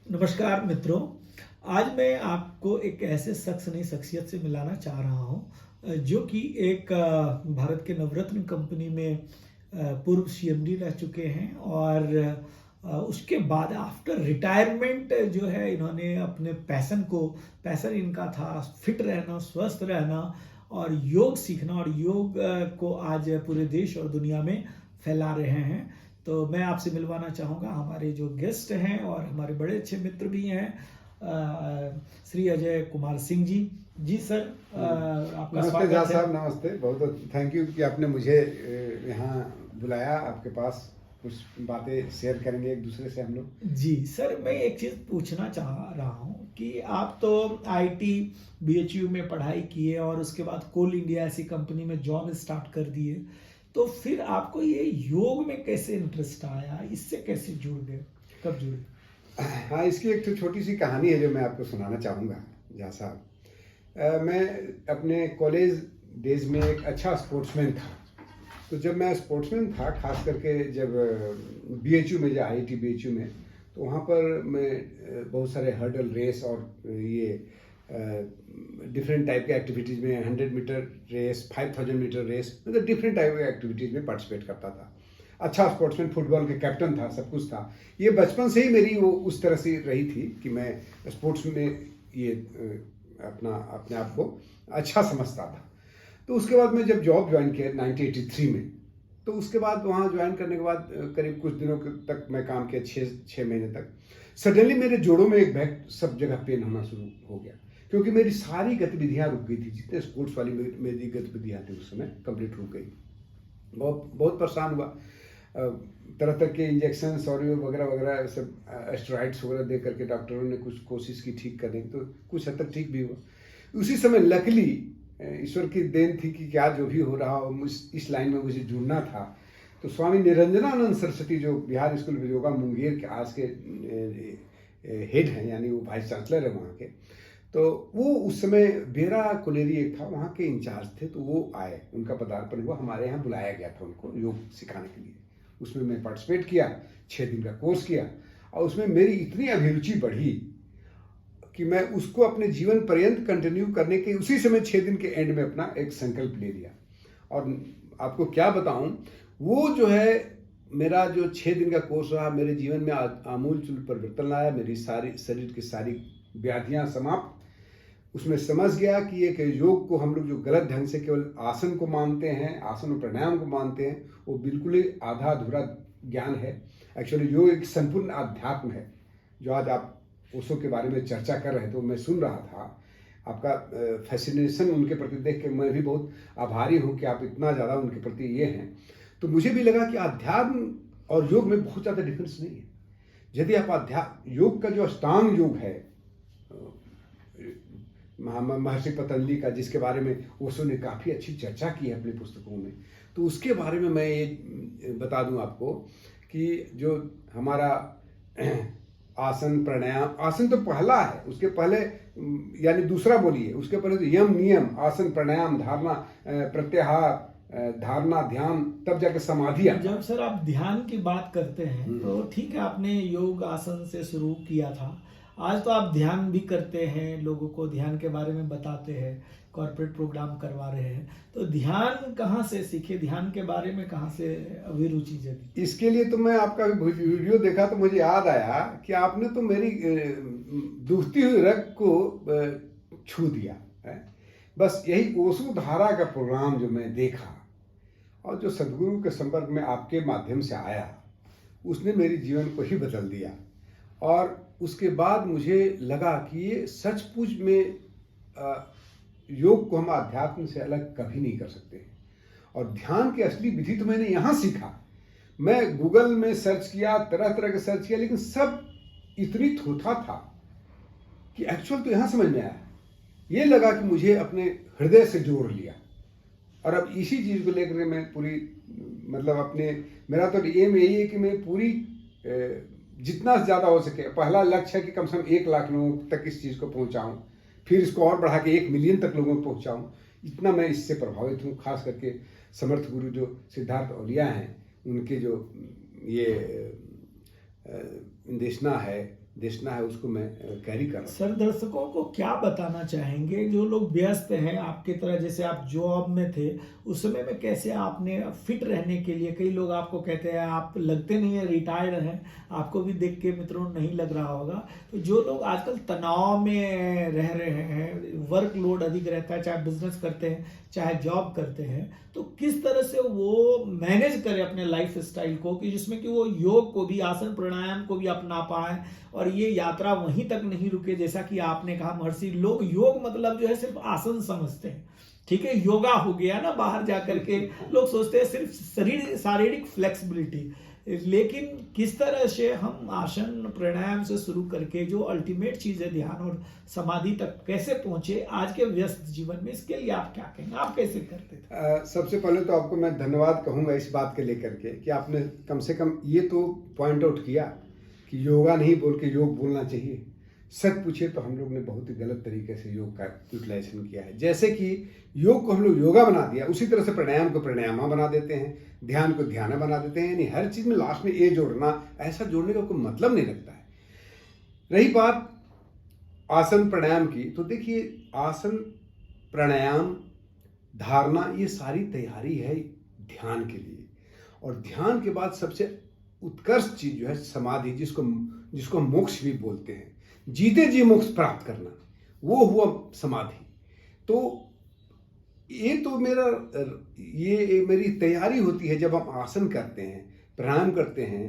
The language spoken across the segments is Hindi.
नमस्कार मित्रों। आज मैं आपको एक ऐसे शख्स नहीं शख्सियत से मिलाना चाह रहा हूँ जो कि एक भारत के नवरत्न कंपनी में पूर्व सीएमडी रह चुके हैं और उसके बाद आफ्टर रिटायरमेंट जो है इन्होंने अपने पैशन इनका था फिट रहना, स्वस्थ रहना और योग सीखना और योग को आज पूरे देश और दुनिया में फैला रहे हैं। तो मैं आपसे मिलवाना चाहूँगा हमारे जो गेस्ट हैं और हमारे बड़े अच्छे मित्र भी हैं, श्री अजय कुमार सिंह जी। जी सर, आपका नमस्ते स्वागत झा है। साहब, नमस्ते। बहुत बहुत थैंक यू कि आपने मुझे यहाँ बुलाया। आपके पास कुछ बातें शेयर करेंगे एक दूसरे से हम लोग। जी सर, मैं एक चीज़ पूछना चाह रहा हूँ कि आप तो आईटी बीएचयू में पढ़ाई किए और उसके बाद कोल इंडिया ऐसी कंपनी में जॉब स्टार्ट कर दिए, तो फिर आपको ये योग में कैसे इंटरेस्ट आया, इससे कैसे जुड़ गए, कब जुड़े? हाँ, इसकी एक तो छोटी सी कहानी है जो मैं आपको सुनाना चाहूँगा झा साहब। मैं अपने कॉलेज डेज में एक अच्छा स्पोर्ट्समैन था। तो जब मैं स्पोर्ट्समैन था, खास करके जब बीएचयू में, जो आईआईटी बीएचयू में, तो वहाँ पर मैं बहुत सारे हर्डल रेस और ये डिफरेंट टाइप के एक्टिविटीज़ में 100 मीटर रेस, 5000 मीटर रेस, मतलब डिफरेंट टाइप के एक्टिविटीज़ में पार्टिसिपेट करता था। अच्छा स्पोर्ट्समैन, फुटबॉल के कैप्टन था, सब कुछ था। ये बचपन से ही मेरी वो उस तरह से रही थी कि मैं स्पोर्ट्स में ये अपने आप को अच्छा समझता था। तो उसके बाद मैं जब जॉब ज्वाइन किया 1983 में, तो उसके बाद वहाँ ज्वाइन करने के बाद करीब कुछ दिनों तक मैं काम किया, 6 महीने तक। सडनली मेरे जोड़ों में एक बैक सब जगह पेन होना शुरू हो गया, क्योंकि मेरी सारी गतिविधियाँ रुक गई थी। जितने स्पोर्ट्स वाली मेरी गतिविधियाँ थी उस समय कंप्लीट रुक गई। बहुत बहुत परेशान हुआ। तरह तरह के इंजेक्शन्स और वगैरह वगैरह सब एस्टेरॉइड्स वगैरह दे करके डॉक्टरों ने कुछ कोशिश की ठीक करने की, तो कुछ हद तक ठीक भी हुआ। उसी समय लकीली ईश्वर की देन थी कि क्या जो भी हो रहा हो, इस लाइन में मुझे जुड़ना था। तो स्वामी निरंजनानंद सरस्वती, जो बिहार स्कूल ऑफ योगा मुंगेर के आज के हेड हैं, यानी वो वाइस चांसलर है वहाँ के, तो वो उस समय बेरा कोलेरी एक था, वहाँ के इंचार्ज थे। तो वो आए, उनका पदार्पण हुआ, हमारे यहाँ बुलाया गया था उनको योग सिखाने के लिए। उसमें मैं पार्टिसिपेट किया, 6 दिन का कोर्स किया, और उसमें मेरी इतनी अभिरुचि बढ़ी कि मैं उसको अपने जीवन पर्यंत कंटिन्यू करने के उसी समय 6 दिन के एंड में अपना एक संकल्प ले लिया। और आपको क्या बताऊं, वो जो है मेरा जो 6 दिन का कोर्स रहा, मेरे जीवन में आमूल चूल परिवर्तन लाया। मेरी सारी शरीर की सारी व्याधियां समाप्त। उसमें समझ गया कि एक योग को हम लोग जो गलत ढंग से केवल आसन को मानते हैं, आसन और प्राणायाम को मानते हैं, वो बिल्कुल ही आधा अधूरा ज्ञान है। एक्चुअली योग एक संपूर्ण अध्यात्म है। जो आज आप ओशो के बारे में चर्चा कर रहे थे, तो मैं सुन रहा था। आपका फैसिनेशन उनके प्रति देख के मैं भी बहुत आभारी हूँ कि आप इतना ज़्यादा उनके प्रति ये हैं। तो मुझे भी लगा कि अध्यात्म और योग में बहुत ज़्यादा डिफरेंस नहीं है। यदि आप योग का जो अष्टांग योग है, महर्षि पतंजलि का, जिसके बारे में ओशो ने काफ़ी अच्छी चर्चा की है अपनी पुस्तकों में, तो उसके बारे में मैं ये बता दूं आपको कि जो हमारा आसन प्राणायाम, आसन तो पहला है, उसके पहले यानी दूसरा बोलिए, उसके पहले तो यम नियम, आसन प्राणायाम, धारणा प्रत्याहार, धारणा ध्यान, तब जाके समाधि आता है। जब सर आप ध्यान की बात करते हैं तो ठीक है, आपने योग आसन से शुरू किया था, आज तो आप ध्यान भी करते हैं, लोगों को ध्यान के बारे में बताते हैं, कॉर्पोरेट प्रोग्राम करवा रहे हैं। तो ध्यान कहाँ से सीखे, ध्यान के बारे में कहाँ से अभिरुचि जगी? इसके लिए तो मैं आपका वीडियो देखा तो मुझे याद आया कि आपने तो मेरी दुखती हुई रग को छू दिया है। बस यही ओशो धारा का प्रोग्राम जो मैं देखा और जो सदगुरु के संपर्क में आपके माध्यम से आया, उसने मेरे जीवन को ही बदल दिया। और उसके बाद मुझे लगा कि ये सचमुच में योग को हम अध्यात्म से अलग कभी नहीं कर सकते। और ध्यान की असली विधि तो मैंने यहाँ सीखा। मैं गूगल में सर्च किया, तरह तरह के सर्च किया, लेकिन सब इतनी थोथा था कि एक्चुअल तो यहाँ समझ में आया। ये लगा कि मुझे अपने हृदय से जोड़ लिया। और अब इसी चीज़ को लेकर मैं पूरी, मतलब अपने, मेरा तो एम यही है कि मैं पूरी जितना ज़्यादा हो सके, पहला लक्ष्य है कि कम से कम 1 लाख लोगों तक इस चीज़ को पहुँचाऊँ, फिर इसको और बढ़ा के 1 मिलियन तक लोगों को पहुँचाऊँ। इतना मैं इससे प्रभावित हूँ। खास करके समर्थ गुरु जो सिद्धार्थ औलिया हैं, उनके जो ये निर्देशना है, देशना है उसको मैं कैरी कर रहा हूँ। सर, दर्शकों को क्या बताना चाहेंगे जो लोग व्यस्त हैं आपकी तरह, जैसे आप जॉब में थे उस समय में कैसे आपने फिट रहने के लिए, कई लोग आपको कहते हैं आप लगते नहीं है, रिटायर्ड हैं, आपको भी देख के मित्रों नहीं लग रहा होगा, तो जो लोग आजकल तनाव में रह रहे हैं, वर्कलोड अधिक रहता है, चाहे बिजनेस करते हैं चाहे जॉब करते हैं, तो किस तरह से वो मैनेज करें अपने लाइफ स्टाइल को कि जिसमें कि वो योग को भी, आसन प्राणायाम को भी अपना पाए और ये यात्रा वहीं तक नहीं रुके। जैसा कि आपने कहा महर्षि, लोग योग मतलब जो है सिर्फ आसन समझते हैं, ठीक है, योगा हो गया ना, बाहर जाकर के लोग सोचते हैं सिर्फ शरीर शारीरिक फ्लेक्सिबिलिटी, लेकिन किस तरह से हम आसन प्राणायाम से शुरू करके जो अल्टीमेट चीज है ध्यान और समाधि तक कैसे पहुंचे आज के व्यस्त जीवन में, इसके लिए आप क्या कहेंगे, आप कैसे करते थे? सबसे पहले तो आपको मैं धन्यवाद कहूंगा इस बात के लेकर के कि आपने कम से कम ये तो पॉइंट आउट किया कि योगा नहीं बोल के योग बोलना चाहिए। सच पूछिए तो हम लोग ने बहुत ही गलत तरीके से योग का यूटिलाइजेशन किया है। जैसे कि योग को हम लोग योगा बना दिया, उसी तरह से प्राणायाम को प्राणायामा बना देते हैं, ध्यान को ध्यान बना देते हैं, यानी हर चीज में लास्ट में ए जोड़ना, ऐसा जोड़ने का कोई मतलब नहीं लगता है। रही बात आसन प्राणायाम की, तो देखिए आसन प्राणायाम धारणा ये सारी तैयारी है ध्यान के लिए, और ध्यान के बाद सबसे उत्कृष्ट चीज जो है समाधि, जिसको हम मोक्ष भी बोलते हैं, जीते जी मोक्ष प्राप्त करना, वो हुआ समाधि। तो ये तो ये मेरी तैयारी होती है जब हम आसन करते हैं, प्राणायाम करते हैं,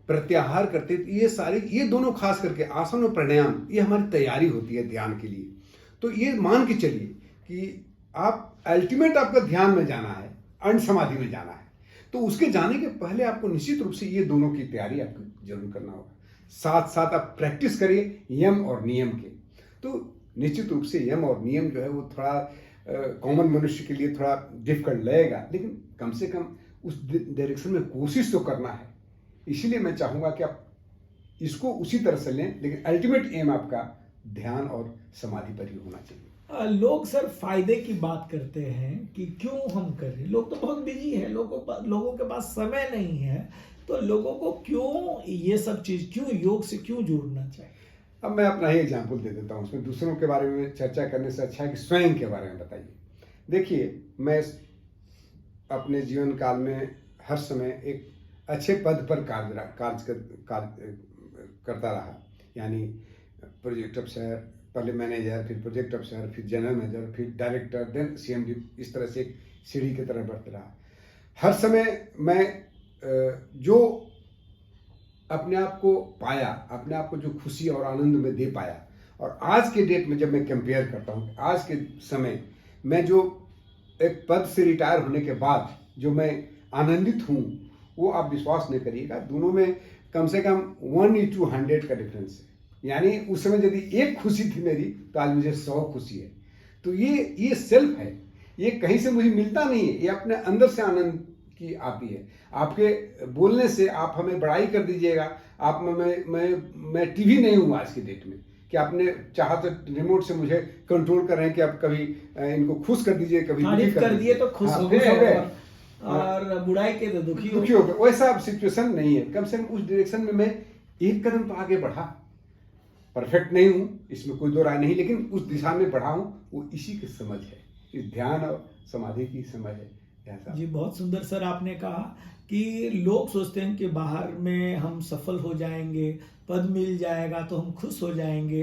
प्रत्याहार करते हैं, ये दोनों खास करके आसन और प्राणायाम ये हमारी तैयारी होती है ध्यान के लिए। तो ये मान के चलिए कि आप अल्टीमेट आपका ध्यान में जाना है, अंड समाधि में जाना है, तो उसके जाने के पहले आपको निश्चित रूप से ये दोनों की तैयारी आपको जरूर करना होगा। साथ साथ आप प्रैक्टिस करिए यम और नियम के। तो निश्चित रूप से यम और नियम जो है वो थोड़ा कॉमन मनुष्य के लिए थोड़ा डिफिकल्ट लगेगा, लेकिन कम से कम उस डायरेक्शन में कोशिश तो करना है। इसीलिए मैं चाहूँगा कि आप इसको उसी तरह से लें, लेकिन अल्टीमेट एम आपका ध्यान और समाधि पर ही होना चाहिए। लोग सर फायदे की बात करते हैं कि क्यों हम करें, लोग तो बहुत बिजी हैं, लोगों के पास समय नहीं है, तो लोगों को क्यों ये सब चीज, क्यों योग से क्यों जुड़ना चाहिए? अब मैं अपना ही एग्जाम्पल दे देता हूँ, उसमें दूसरों के बारे में चर्चा करने से अच्छा है कि स्वयं के बारे में बताइए। देखिए, मैं अपने जीवन काल में हर समय एक अच्छे पद पर कार्य करता रहा, यानी प्रोजेक्ट अफसर, पहले मैनेजर, फिर प्रोजेक्ट अफसर, फिर जनरल मैनेजर, फिर डायरेक्टर, देन सीएमडी, इस तरह से एक सीढ़ी की तरह बढ़ता रहा। हर समय मैं जो अपने आप को पाया, अपने आप को जो खुशी और आनंद में दे पाया, और आज के डेट में जब मैं कंपेयर करता हूँ, आज के समय मैं जो एक पद से रिटायर होने के बाद जो मैं आनंदित हूँ, वो आप विश्वास नहीं करिएगा, दोनों में कम से कम 1:100 का डिफरेंस है। यानी उस समय यदि एक खुशी थी मेरी, तो आज मुझे 100 खुशी है। तो ये सेल्फ है, ये कहीं से मुझे मिलता नहीं है, ये अपने अंदर से आनंद की आती है। आपके बोलने से आप हमें बड़ाई कर दीजिएगा, आप मैं टीवी नहीं हूँ आज की डेट में कि आपने चाहा तो रिमोट से मुझे कंट्रोल कर रहे हैं कि आप कभी इनको खुश कर दीजिए, कभी तारीफ कर दिए तो खुश हो गए और बुराई के तो दुखी हो गए। वैसा अब सिचुएशन नहीं है। कम से कम उस डायरेक्शन में मैं एक कदम तो आगे बढ़ा। परफेक्ट नहीं हूँ, इसमें कोई दो राय नहीं, लेकिन उस दिशा में बढ़ा हूँ, वो इसी की समझ है, इस ध्यान और समाधि की समझ है। जी, बहुत सुंदर सर आपने कहा कि लोग सोचते हैं कि बाहर में हम सफल हो जाएंगे, पद मिल जाएगा तो हम खुश हो जाएंगे,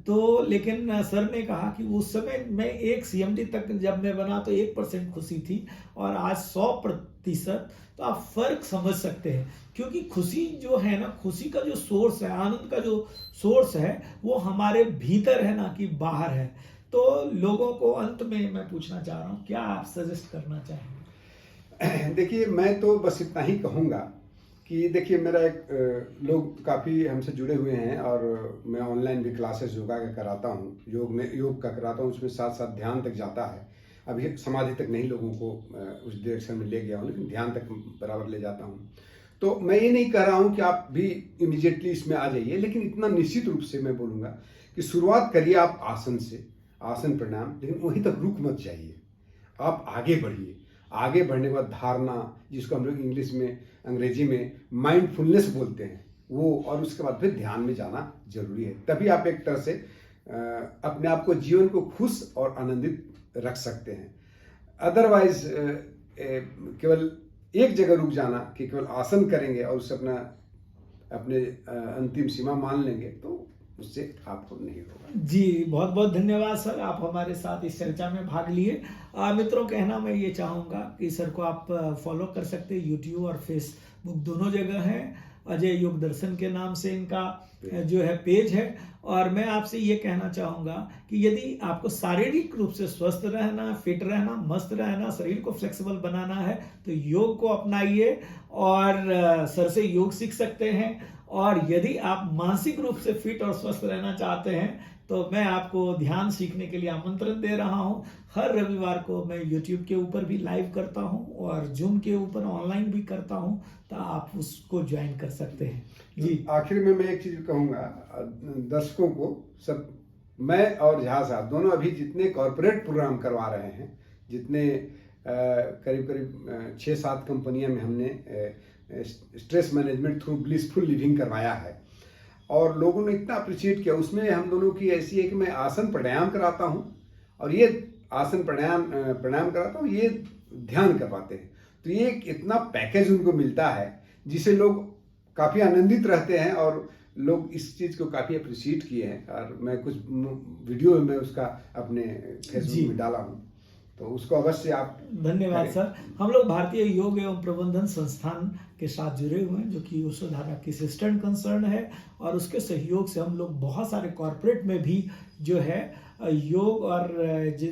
तो लेकिन सर ने कहा कि उस समय मैं एक सीएमडी तक जब मैं बना तो 1% खुशी थी और आज 100%, तो आप फर्क समझ सकते हैं। क्योंकि खुशी जो है ना, खुशी का जो सोर्स है, आनंद का जो सोर्स है, वो हमारे भीतर है ना कि बाहर है। तो लोगों को अंत में मैं पूछना चाह रहा हूँ, क्या आप सजेस्ट करना चाहेंगे? देखिए, मैं तो बस इतना ही कहूँगा कि देखिए, मेरा एक लोग काफ़ी हमसे जुड़े हुए हैं और मैं ऑनलाइन भी क्लासेस योगा का कराता हूँ, योग का कराता हूँ, उसमें साथ साथ ध्यान तक जाता है। अभी समाधि तक नहीं लोगों को उस डायरेक्शन में ले गया हूँ, लेकिन ध्यान तक बराबर ले जाता हूँ। तो मैं ये नहीं कह रहा हूँ कि आप भी इमीडिएटली इसमें आ जाइए, लेकिन इतना निश्चित रूप से मैं बोलूँगा कि शुरुआत करिए आप आसन से, आसन प्राणायाम, लेकिन वहीं तक रुक मत जाइए, आप आगे बढ़िए। आगे बढ़ने के बाद धारणा, जिसको हम लोग इंग्लिश में, अंग्रेजी में माइंडफुलनेस बोलते हैं, वो और उसके बाद फिर ध्यान में जाना जरूरी है। तभी आप एक तरह से अपने आप को, जीवन को खुश और आनंदित रख सकते हैं। अदरवाइज केवल एक जगह रुक जाना कि केवल आसन करेंगे और उससे अपने अंतिम सीमा मान लेंगे, तो उससे आपको नहीं होगा। जी, बहुत बहुत धन्यवाद सर, आप हमारे साथ इस चर्चा में भाग लिए। मित्रों, कहना मैं ये चाहूँगा कि सर को आप फॉलो कर सकते हैं, यूट्यूब और फेसबुक दोनों जगह है। अजय योग दर्शन के नाम से इनका जो है पेज है। और मैं आपसे ये कहना चाहूँगा कि यदि आपको शारीरिक रूप से स्वस्थ रहना, फिट रहना, मस्त रहना, शरीर को फ्लेक्सिबल बनाना है, तो योग को अपनाइए और सर से योग सीख सकते हैं। और यदि आप मानसिक रूप से फिट और स्वस्थ रहना चाहते हैं, तो मैं आपको ध्यान सीखने के लिए आमंत्रण दे रहा हूं। हर रविवार को मैं YouTube के ऊपर भी लाइव करता हूं और जूम के ऊपर ऑनलाइन भी करता हूं, तो आप उसको ज्वाइन कर सकते हैं। जी, आखिर में मैं एक चीज कहूंगा दर्शकों को, सब मैं और झा साहब दोनों अभी जितने कॉर्पोरेट प्रोग्राम करवा रहे हैं, जितने करीब करीब 6-7 कंपनियां में हमने stress management through blissful living करवाया है और लोगों ने इतना अप्रिशिएट किया। उसमें हम दोनों की ऐसी है कि मैं आसन प्राणायाम कराता हूं और ये आसन प्राणायाम कराता हूं, ये ध्यान करवाते हैं। तो ये इतना पैकेज उनको मिलता है जिसे लोग काफ़ी आनंदित रहते हैं और लोग इस चीज़ को काफ़ी अप्रिशिएट किए हैं। और मैं कुछ वीडियो में उसका अपने फेसबुक में डाला हूँ, तो उसको अवश्य आप धन्यवाद सर। हम लोग भारतीय योग एवं प्रबंधन संस्थान के साथ जुड़े हुए हैं, जो कि वसुधारा की असिस्टेंट कंसर्न है, और उसके सहयोग से हम लोग बहुत सारे कॉर्पोरेट में भी जो है योग और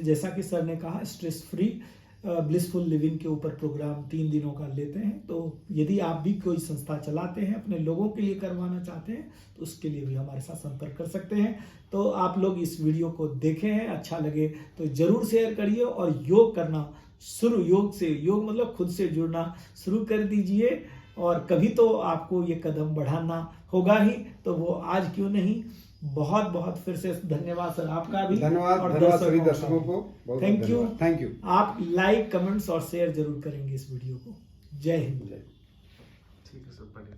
जैसा कि सर ने कहा स्ट्रेस फ्री ब्लिसफुल लिविंग के ऊपर प्रोग्राम 3 दिनों का लेते हैं। तो यदि आप भी कोई संस्था चलाते हैं, अपने लोगों के लिए करवाना चाहते हैं, तो उसके लिए भी हमारे साथ संपर्क कर सकते हैं। तो आप लोग इस वीडियो को देखें हैं, अच्छा लगे तो जरूर शेयर करिए और योग करना शुरू, योग मतलब खुद से जुड़ना शुरू कर दीजिए। और कभी तो आपको ये कदम बढ़ाना होगा ही, तो वो आज क्यों नहीं। बहुत बहुत फिर से धन्यवाद सर, आपका भी धन्यवाद सभी दर्शकों को। Thank you. Thank you. आप लाइक, कमेंट्स और शेयर जरूर करेंगे इस वीडियो को। जय हिंद। जय। ठीक है सर, बढ़िया।